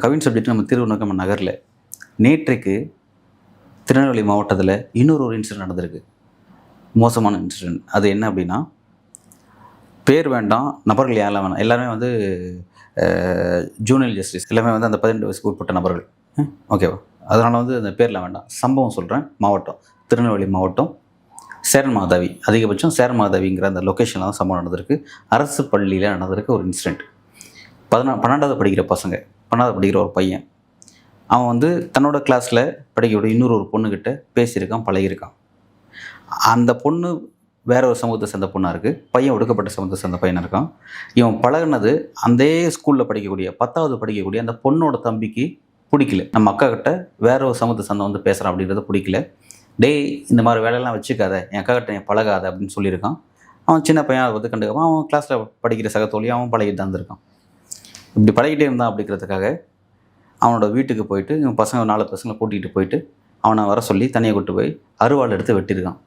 Kavin subject நம்ம திருவண்ணாமலை நகரில் நேற்றைக்கு திருநெல்வேலி மாவட்டத்தில் இன்னொரு இன்சிடென்ட் நடந்திருக்கு. மோசமான இன்சிடென்ட். அது என்ன அப்படின்னா, பேர் வேண்டாம், நபர்கள் யாரெல்லாம் வேணாம், எல்லாருமே வந்து ஜூனியர் ஜஸ்டிஸ், எல்லாமே வந்து அந்த 18 வயசுக்கு உட்பட்ட நபர்கள். ஓகேவா? அதனால் வந்து அந்த பேரில் வேண்டாம். சம்பவம் சொல்கிறேன். மாவட்டம் திருநெல்வேலி மாவட்டம் சேரன்மாதேவி, அதிகபட்சம் சேரன்மாதேவிங்கிற அந்த லொக்கேஷனில் தான் சம்பவம் நடந்திருக்கு. அரசு பள்ளியில் நடந்திருக்கு ஒரு இன்சிடென்ட். 12வது படிக்கிற பசங்க, 12வது படிக்கிற ஒரு பையன், அவன் வந்து தன்னோட கிளாஸில் படிக்கக்கூடிய இன்னொரு பொண்ணுக்கிட்ட பேசியிருக்கான், பழகியிருக்கான். அந்த பொண்ணு வேற ஒரு சமூகத்தை சேர்ந்த பொண்ணாக இருக்குது, பையன் ஒடுக்கப்பட்ட சமூகத்தை சேர்ந்த பையனாக இருக்கான். இவன் பழகினது அதே ஸ்கூலில் படிக்கக்கூடிய 10வது படிக்கக்கூடிய அந்த பொண்ணோட தம்பிக்கு பிடிக்கல. நம்ம அக்கா கிட்ட வேற ஒரு சமூகத்தை சேர்ந்த வந்து பேசுகிறான் அப்படின்றது பிடிக்கல. டேய், இந்த மாதிரி வேலையெல்லாம் வச்சுக்காத, என் அக்கா கிட்ட என் பழகாத அப்படின்னு சொல்லியிருக்கான். அவன் சின்ன பையன், அதை வந்து கண்டுக்காம அவன் கிளாஸில் படிக்கிற சக தோழியும் அவன் பழகிட்டு தான் இருந்திருக்கான். இப்படி பழகிட்டே இருந்தான் அப்படிங்கிறதுக்காக அவனோட வீட்டுக்கு போயிட்டு, இவன் பசங்க 4 பசங்களை கூட்டிகிட்டு போயிட்டு அவனை வர சொல்லி தனியாக கூட்டு போய் அருவாள் எடுத்து வெட்டியிருக்கான்.